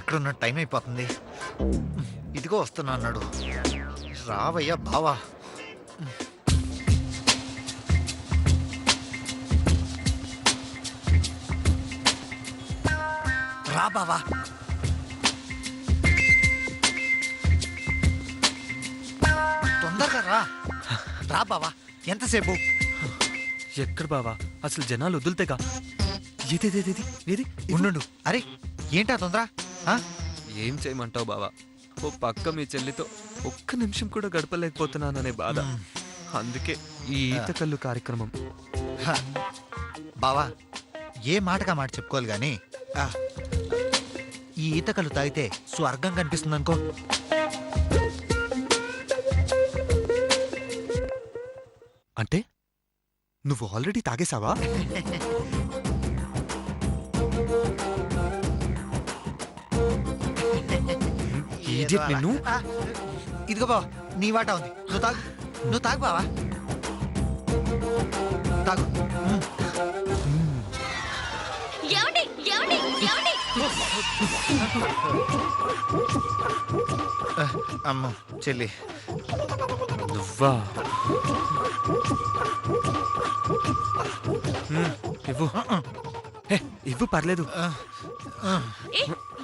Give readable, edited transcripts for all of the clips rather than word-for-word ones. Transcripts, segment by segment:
ఎక్కడున్న టైం అయిపోతుంది. ఇదిగో వస్తున్నా అన్నాడు. రావయ్యా బావా. రా బావా. తొందరగా రా. రా బావా. ఎంతసేపు? ఎక్కడ బావా, అసలు జనాలు వదులుతేగా. ఏది ఉండు. అరే ఏంటా తొందర? ఏం చేయమంటావు బావా? ఓ పక్క మీ చెల్లితో ఒక్క నిమిషం కూడా గడపలేకపోతున్నాననే బాధ. అందుకే ఈ ఈత కళ్ళు కార్యక్రమం. బావా ఏ మాటగా మాట చెప్పుకోవాలి గాని ఈ ఈత కళ్ళు తాగితే స్వర్గం కనిపిస్తుంది అనుకో. అంటే నువ్వు ఆల్రెడీ తాగేసావా? నిన్ను ఇదిగో బావా, నీ వాటా ఉంది. నువ్వు తాగు బావా. తాగు. అమ్మ చెల్లి నువ్వా? ఇవ్వు. ఇవ్వు, పర్లేదు.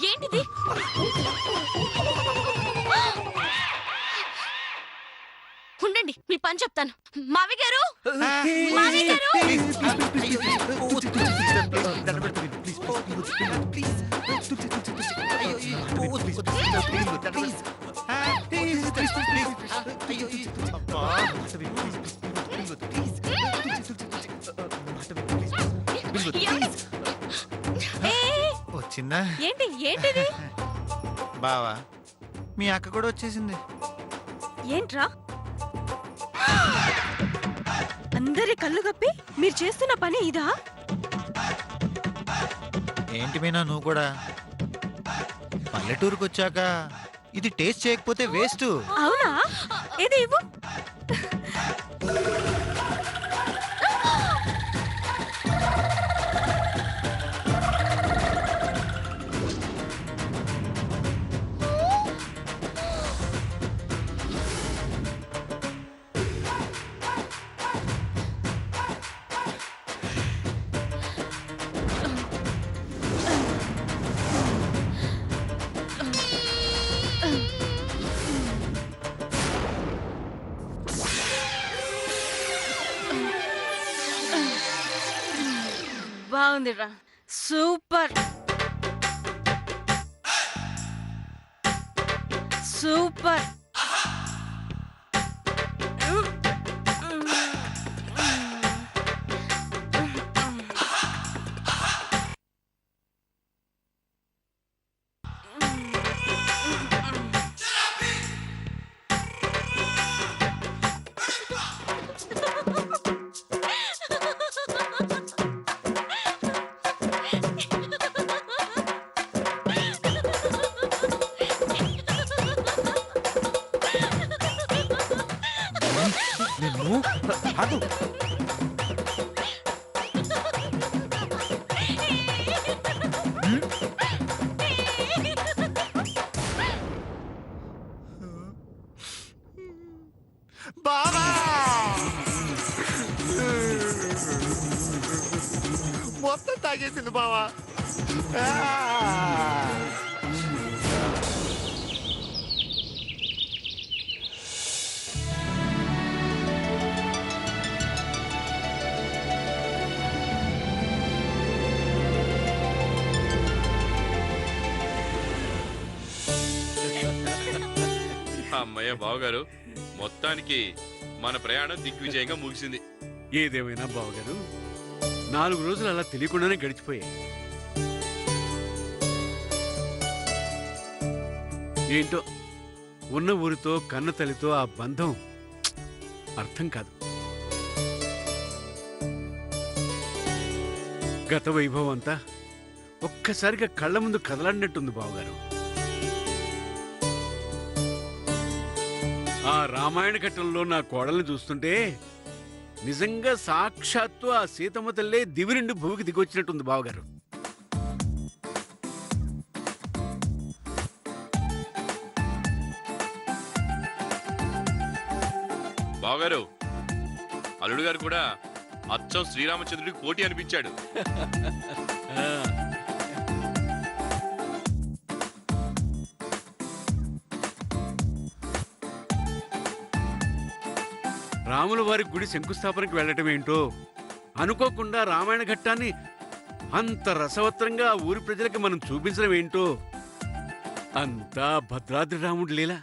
ఏంటిది? ఉండండి, మీ పని చెప్తాను. మావి గారు, మావి గారు, చిన్న ఏంటిది? బావా మీ అక్క కూడా వచ్చేసింది. ఏంట్రా అందరి కళ్ళు కప్పి మీరు చేస్తున్న పని ఇదా? ఏంటి మీనా నువ్వు కూడా? పల్లెటూరుకు వచ్చాక ఇది టేస్ట్ చేయకపోతే వేస్ట్. అవునా? ఇది ఇవ్వు. బాగుందిరా, సూపర్ సూపర్. బావా మొత్తం తాగేసింది బావా. అమ్మయ్య బావగారు, మొత్తానికి మన ప్రయాణం దిగ్విజయంగా ముగిసింది. ఏదేమైనా బావగారు 4 రోజులు అలా తెలియకుండానే గడిచిపోయాయి. ఏంటో ఉన్న ఊరితో కన్న తల్లితో ఆ బంధం అర్థం కాదు. గత వైభవం అంతా ఒక్కసారిగా కళ్ళ ముందు కదలాడినట్టుంది బావగారు. ఆ రామాయణ ఘట్టంలో నా కోడల్ని చూస్తుంటే నిజంగా సాక్షాత్తు ఆ సీతమ్మ తల్లే దివి నుండి భూమికి దిగొచ్చినట్టుంది బావగారు. బావగారు అల్లుడు గారు కూడా అచ్చం శ్రీరామచంద్రుడికి పోటీ అనిపించాడు. ఆ, రాముల వారి గుడి శంకుస్థాపనకి వెళ్ళటం ఏంటో, అనుకోకుండా రామాయణ ఘట్టాన్ని అంత రసవత్రంగా ఆ ఊరి ప్రజలకి మనం చూపించడం ఏంటో, అంతా భద్రాద్రి రాముడి లీల.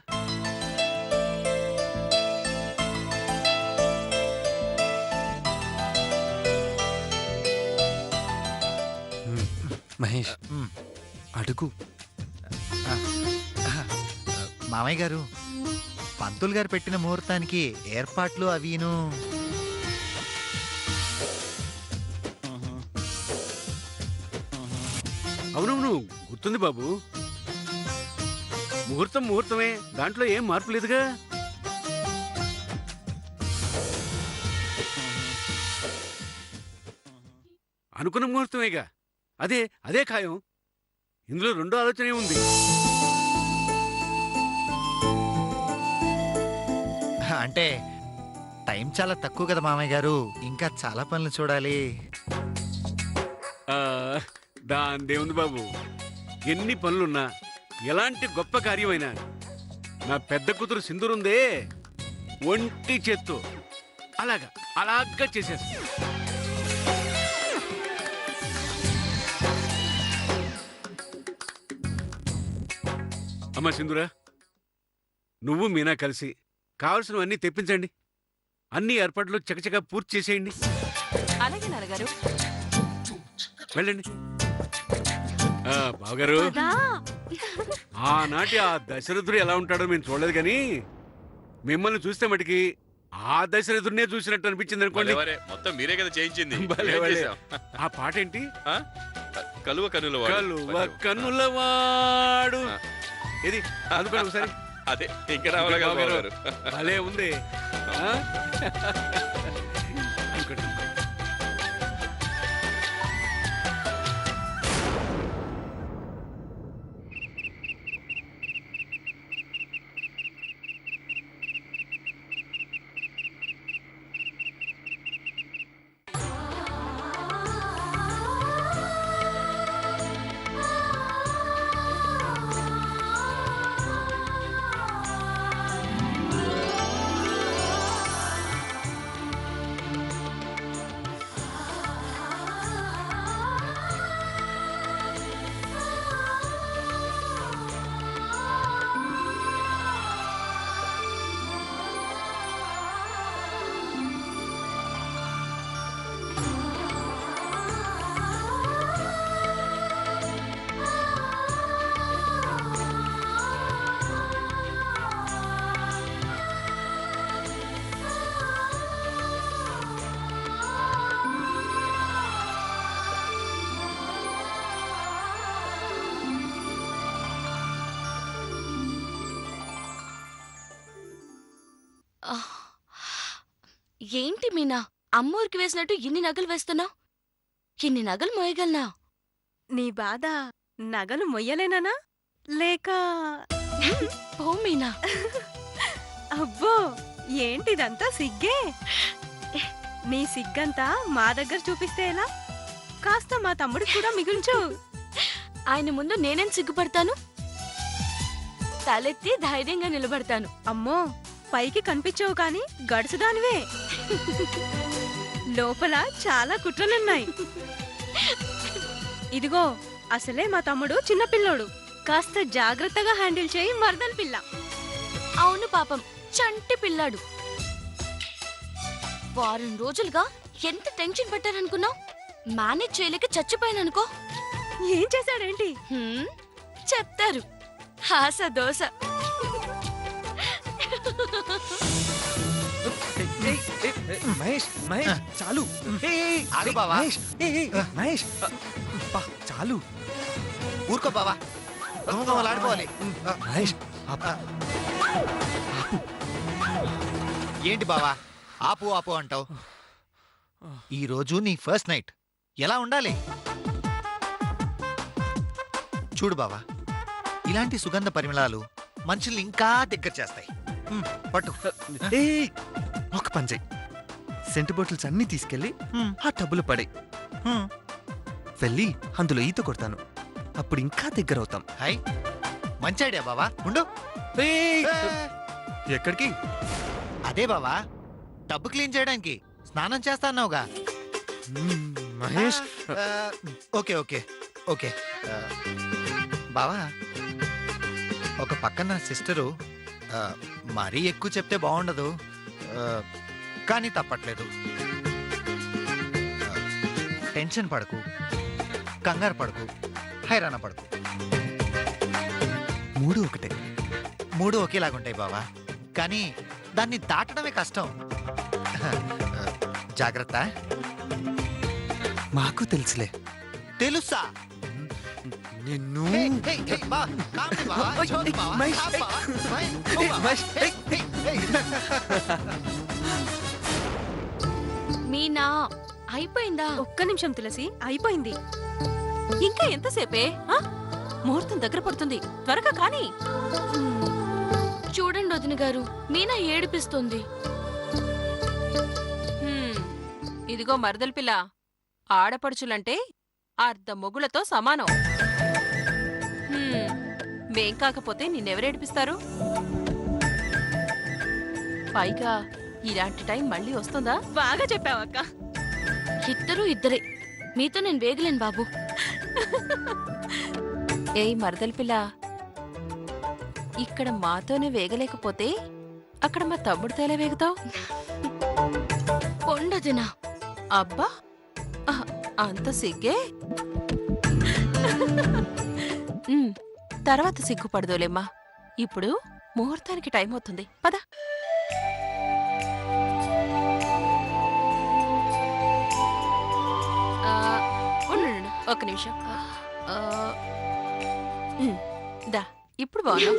మహేష్ అడుగు. మామయ్య గారు, పంతులు గారు పెట్టిన ముహూర్తానికి ఏర్పాట్లు అవిను. అవునవును, గుర్తుంది బాబు. ముహూర్తం ముహూర్తమే, దాంట్లో ఏం మార్పు లేదుగా. అనుకున్న ముహూర్తమేగా, అదే అదే ఖాయం. ఇందులో రెండో ఆలోచనే ఉంది. అంటే టైం చాలా తక్కువ కదా మామయ్య గారు, ఇంకా చాలా పనులు చూడాలి. ఆ, దాందేముంది బాబు, ఎన్ని పనులున్నా, ఎలాంటి గొప్ప కార్యమైనా నా పెద్ద కూతురు సింధూరుందే, ఒంటి చేత్తో అలాగా చేసేస్తా. అమ్మా సింధూరా, నువ్వు మీనా కలిసి కావలసినవన్నీ తెప్పించండి. అన్ని ఏర్పాట్లు చకచకా పూర్తి చేసేయండి. అలాగే నాన్నగారు. వెళ్ళండి. బావగారు, ఆనాటి ఆ దశరథుడు ఎలా ఉంటాడో మేము చూడలేదు, కానీ మిమ్మల్ని చూస్తే మటుకి ఆ దశరథుడినే చూసినట్టు అనిపించింది అనుకోండి. భలేవారే, మొత్తం మీరే కదా చేయించింది. భలే, ఏం భలే. చేశాం? ఆ పాట ఏంటి? ఆ? కలువ కన్నుల వాడు. కలువ కన్నులవాడు. ఇది అందుకని ఒకసారి. అదే ఇంకా రావాలి కదా బావగారు. భలే ఉంది. ఆ? అనుకోండి. ఏంటి మీనా, అమ్మూరికి వేసినట్టు ఇన్ని నగలు వేస్తున్నావు? ఇన్ని నగలు మోయగలనా? నీ బాధ నగలు మొయ్యలేనా లేక? ఓ మీనా. అబ్బో, ఏంటిదంతా సిగ్గే? నీ సిగ్గంతా మా దగ్గర చూపిస్తే ఎలా? కాస్త మా తమ్ముడికి కూడా మిగుల్చు. ఆయన ముందు నేనేం సిగ్గుపడతాను? తలెత్తి ధైర్యంగా నిలబడతాను. అమ్మో, పైకి కనిపించవు కాని గడుసుదానివే. లోపల చాలా కుట్రలున్నాయి. ఇదిగో, అసలే మా తమ్ముడు చిన్నపిల్లోడు. కాస్త జాగ్రత్తగా హ్యాండిల్ చేయి మరదల్ పిల్ల. అవును పాపం, చంటి పిల్లాడు. వారం రోజులుగా ఎంత టెన్షన్ పెట్టారనుకున్నావు? మేనేజ్ చేయలేక చచ్చిపోయాననుకో. ఏం చేశాడేంటి? చెప్తారు. హాస దోశ. మహేష్ మహేష్ చాలు. ఆగు బావా. మహేష్ అబ్బా, చాలు. ఊరుకో బావా, గుమగుమలాడుకోవాలి. మహేష్ ఏంటి బావా ఆపు ఆపు అంటావు? ఈ రోజు నీ ఫస్ట్ నైట్, ఎలా ఉండాలి చూడు బావా. ఇలాంటి సుగంధ పరిమళాలు మనుషుల్ని ఇంకా దగ్గర చేస్తాయి. పట్టు. ఒక పని చెయ్యి, సెంటు బాటిల్స్ అన్నీ తీసుకెళ్ళి ఆ టబ్బులు పడే వెళ్ళి అందులో ఈత కొడతాను. అప్పుడు ఇంకా దగ్గర అవుతాం. హై, మంచి ఐడియా బావా. ఉండు. ఏయ్! ఏ, ఎక్కడికి? అదే బావా, టబ్బు క్లీన్ చేయడానికి. స్నానం చేస్తా అన్నావుగా. మహేష్, ఆ, ఓకే ఓకే ఓకే. బావా, ఒక పక్కన సిస్టరు మరీ ఎక్కువ చెప్తే బాగుండదు, కానీ తప్పట్లేదు. టెన్షన్ పడకు, కంగారు పడకు, హైరాణ పడకు. మూడు ఒకటే. మూడు ఒకేలాగుంటాయి బావా, కానీ దాన్ని దాటడమే కష్టం. జాగ్రత్త. మాకు తెలుసులే. తెలుసా? నిన్ను హే, హే, హే, బా, calm down బావా. ఓయ్, చూడు బావా, మహేష్, calm బావా. మహేష్, ఏయ్, బావా. మహేష్, హే, హే, హే. మీనా అయిపోయిందా? ఒక్క నిమిషం తులసి, అయిపోయింది. ఇంకా ఎంతసేపే ఆ? ముహూర్తం దగ్గర పడుతుంది, త్వరగా కానీ. చూడండి వదిన గారు, మీనా ఏడిపిస్తుంది. ఇదిగో మరదల పిల్ల, ఆడపడుచులంటే అర్ధ మొగులతో సమానం. మేం కాకపోతే నిన్నెవరేడిపిస్తారు? పైగా ఇలాంటి టైం మళ్ళీ వస్తుందా? బాగా చెప్పావక్క. ఇద్దరూ ఇద్దరే, మీతో నేను వేగలేను బాబు. ఏయ్ మరదల పిల్ల, ఇక్కడ మాతోనే వేగలేకపోతే అక్కడ మా తమ్ముడితో ఎలా వేగుతావు? పొండదినా. అబ్బా, అంత సిగ్గే. తర్వాత సిగ్గుపడదోలేమ్మా. ఇప్పుడు ముహూర్తానికి టైం అవుతుంది, పద. ఉండు, ఒక నిమిషం. దా, ఇప్పుడు బాగున్నావు.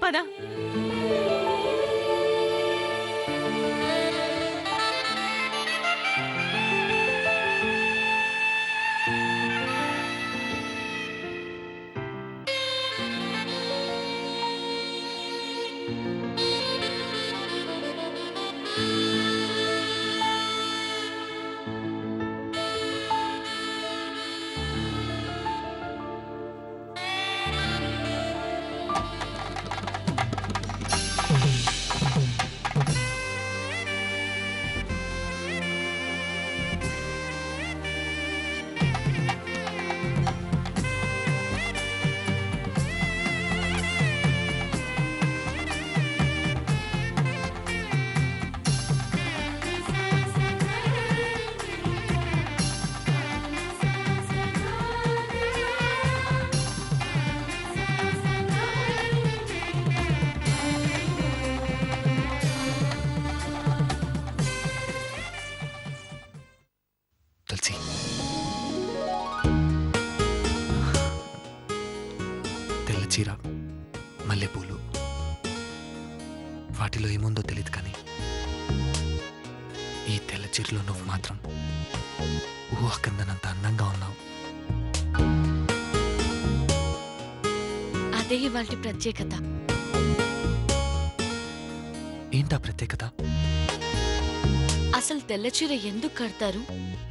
పద. చీర మల్లెపూలు వాటిలో ఏముందో తెలియదు కానీ ఈ తెల్ల చీరలో నువ్వు మాత్రం ఊహకందనంత అందంగా ఉన్నావు. అదే ఇవాల్టి ప్రత్యేకత. ఏంటా ప్రత్యేకత? అసలు తెల్లచీర ఎందుకు కడతారు,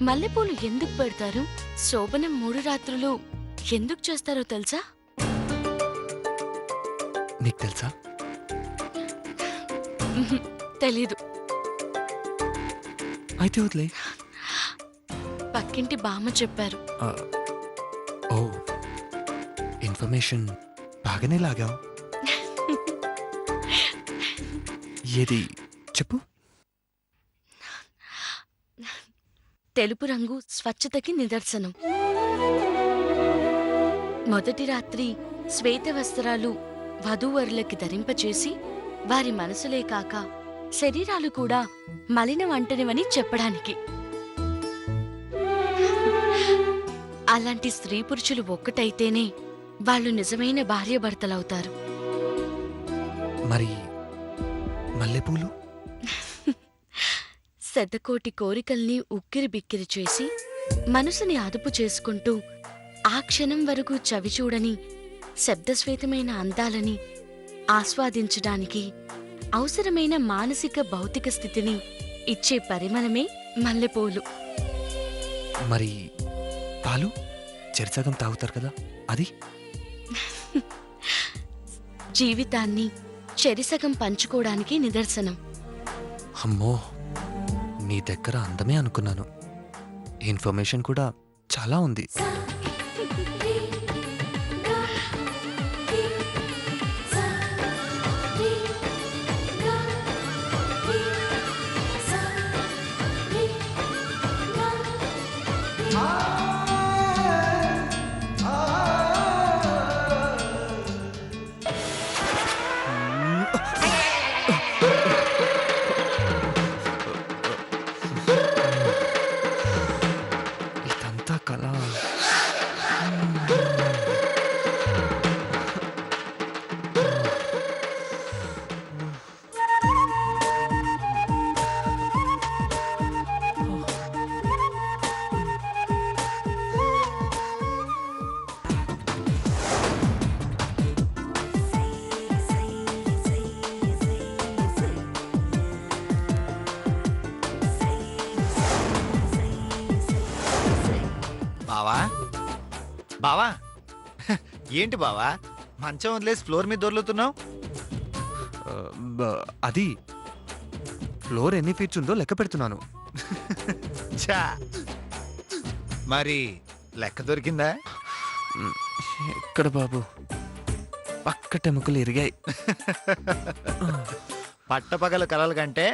మల్లెపూలు ఎందుకు పెడతారు, శోభనం 3 రాత్రులు ఎందుకు చేస్తారో తెలుసా? నీకు తెలుసా? తెలీదు. అయితే వదిలే. పక్కింటి బామ్మ చెప్పారు. ఓ, ఇన్ఫర్మేషన్ బాగానే లాగావు. ఏది చెప్పు. తెలుపు రంగు స్వచ్ఛతకి నిదర్శనం. మొదటి రాత్రి శ్వేత వస్త్రాలు వధూవరులకి ధరింపచేసి వారి మనసులే కాక శరీరాలు కూడా మలినం అంటనివని చెప్పడానికి. అలాంటి స్త్రీ పురుషులు ఒక్కటైతేనే వాళ్ళు నిజమైన భార్యాభర్తలవుతారు. మరి మల్లెపూలు? శతకోటి కోరికల్ని ఉక్కిరి బిక్కిరి చేసి మనసుని అదుపు చేసుకుంటూ ఆ క్షణం వరకు చవిచూడని శబ్దశ్వేతమైన అందాలని ఆస్వాదించడానికి అవసరమైన మానసిక భౌతిక స్థితిని ఇచ్చే పరిమళమే మల్లెపూలు. మరి పాలు చెరిసగం తాగుతారు కదా, అది? జీవితాన్ని చెరిసగం పంచుకోవడానికి నిదర్శనం. అమ్మో, నీ దగ్గర అందమే అనుకున్నాను. ఇన్ఫర్మేషన్ కూడా చాలా ఉంది. ఇదంతా కళ. బావా బావా ఏంటి బావా మంచం వదిలేసి ఫ్లోర్ మీద దొర్లుతున్నావు? అది ఫ్లోర్ ఎన్ని ఫీట్స్ ఉందో లెక్క పెడుతున్నాను. ఛా, మరి లెక్క దొరికిందా? ఎక్కడ బాబు, పక్కటెముకలు ఇరిగాయి. పట్టపగల కలల కంటే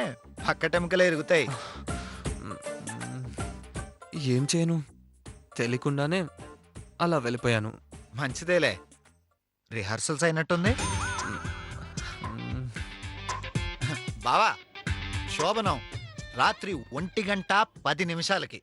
పక్కటెముకలే ఇరుగుతాయి. ఏం చేయను, తెలియకుండానే అలా వెళ్ళిపోయాను. మంచిదేలే, రిహార్సల్స్ అయినట్టుంది. బావా, శోభనం రాత్రి 1:10 నిమిషాలకి.